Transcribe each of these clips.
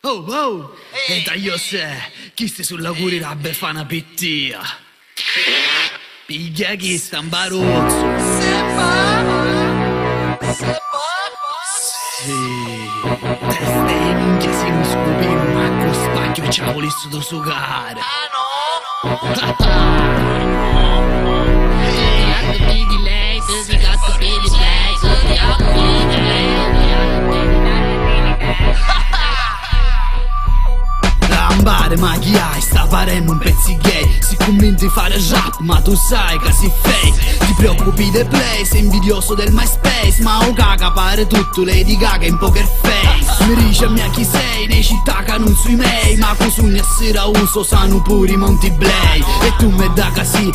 Oh, oh, e taglio se, chi stai sulla cura per fa una pittia? Piglia chi sta in barozzo. Sì, testa e minchia si non scopino, ma con spacchio e c'ha volessi da sucare. Ma chi hai? Sta parendo un pezzi gay. Si convinti di fare rap, ma tu sai che si fake. Ti preoccupi dei play, sei invidioso del MySpace. Ma o caga pare tutto Lady Gaga in poker face. Mi dice a mia chi sei, nei città che non sui mei. Ma cosugni a sera uso sanno pure i Monti Blay. E tu me da così,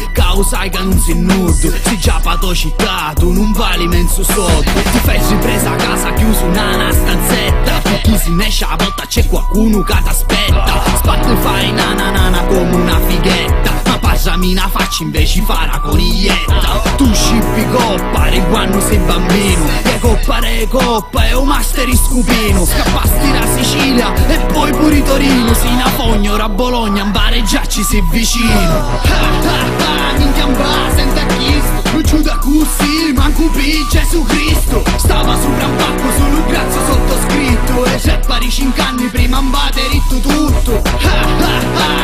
sai che non sei nudo. Si già pato città, tu non vali menso sotto. Ti fai ripresa a casa chiuso una stanzetta. Chi si ne esce a botta c'è qualcuno che t'aspetta. Spatti fai nana come una fighetta. Ma passami una faccia invece fa la coniglietta. Tu scippi coppa, quando sei bambino. Che coppa è un master in scupino. Scappasti da Sicilia e poi pure Torino. Sino a Fogno, ora a Bologna, in bareggiacci sei vicino. Minchia in base, in tacchisto. Non giuda così, manco per Gesù Cristo. Stava sopra un pacco solo grazie sottoscritto. E c'è pari 5 anni prima in bateritto tutto.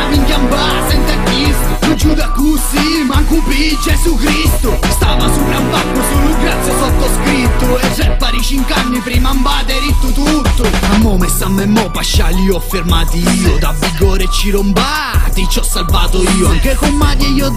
Minchia in base, in tacchisto. Non giuda così, manco per Gesù Cristo. Stava sopra un pacco solo grazie sottoscritto. E c'è pari 5 anni prima in bateritto tutto. A mo' messa a me mo' pasciali li ho fermati io. Da vigore e cirombati ci ho salvato io. Anche con Madi e io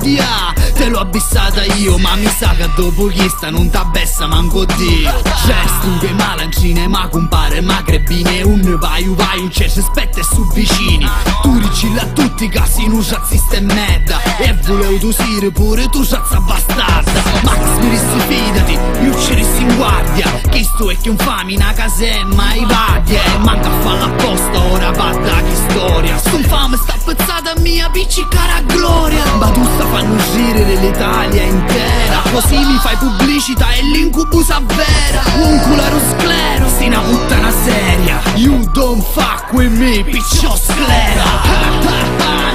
te l'ho abissata io. Ma mi sa che dopo chi sta non t'abbessa manco Dio. Gesto che male in cinema compare macrebine. Un vai un c'è rispetto e su vicini. Tu ricilla a tutti i casi un razzista e merda. E volevo tu sire pure tu razza bastarda. Max mi rissi fidati, io ci rissi in guardia. Chi sto è che un fami una casemma i vadia. E manca a farla apposta ora parla chi storia. Sto infame sta pezzata mia piccicara a gloria. Ma tu sta fanno uscire l'Italia intera. Così mi fai pubblicità e l'incubo s'avvera. Un cularo sclero, sti una puttana seria. You don't fuck with me, piccio sclera.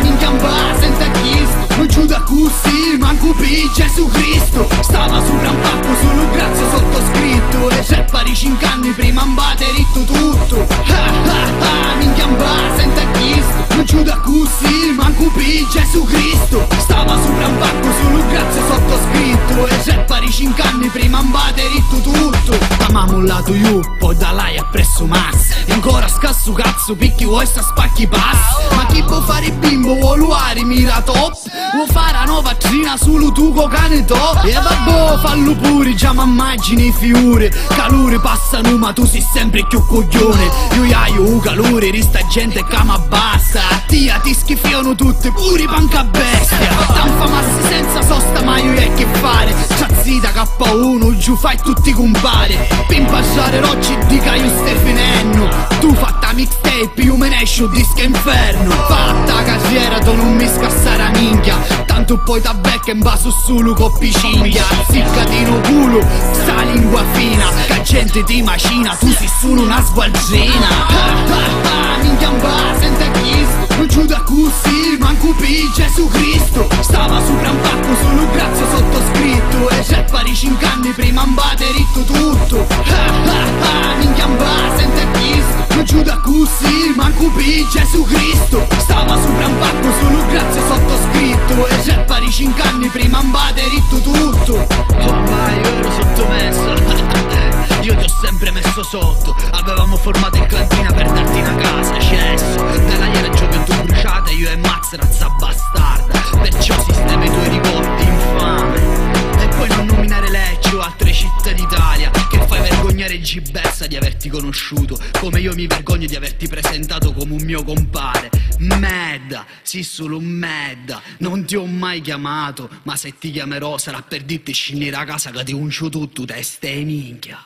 Minchia in base in tacchisto. Non giuda così, manco per Gesù Cristo. Stava sopra un pacco solo grazie sottoscritto. E c'è pari 5 anni prima in bateritto tutto. Minchia in base in tacchisto. Non giuda così, manco per Gesù Cristo. Stava sopra un pacco solo grazie sottoscritto. E c'è pari 5 anni prima in bateritto tutto. Ma mollato io, poi da là appresso Max. E ancora scasso cazzo, picchi vuoi sta spacchi pass. Ma chi può fare bimbo, vuoi luare mira top. Vuoi fare la nuova trina solo tu co cane top. E vabbè fallo pure, già mi immagini i fiori. Calore passano ma tu sei sempre più coglione. Io hai calore, resta gente che mi abbassa. Tia ti schifiano tutte, pure i panca bestia. T'infamassi senza sosta ma io hai che fare. Ciazzita K1 giù fai tutti compare. Per impacciare l'oggi dica io stai finendo. Tu fatta mixtape io me ne esco disco inferno. Fatta carriera tu non mi scassare a minchia. Tanto poi ta becca in basso solo coppi cinghia. Ziccatino culo, sta lingua fina. Che gente ti macina, tu sei solo una sgualcina. Minchia in base in tacchisto. Non giuda così, manco per Gesù Cristo. Stava sopra un pacco solo grazie sottoscritto. E c'è pari 5 anni prima in bateritto tutto. Minchia in base in tacchisto. Non giuda così, manco per Gesù Cristo. Stava sopra un pacco solo grazie sottoscritto. E c'è pari 5 anni prima in bateritto tutto. Ormai io ero sottomesso. Io ti ho sempre messo sotto. Avevamo formato il clantina per darti una casa. Cesso, dalla iera gioventù bruciata. Io e Max razza bastarda. Perciò sistema i tuoi ricordi infame. E poi non nominare Lecce o altre città d'Italia. Che fai vergognare Gibessa di averti conosciuto. Come io mi vergogno di averti presentato come un mio compare. Medda, sì solo un medda. Non ti ho mai chiamato. Ma se ti chiamerò sarà per dirti scendere a casa che ti uncio tutto. Testa e minchia.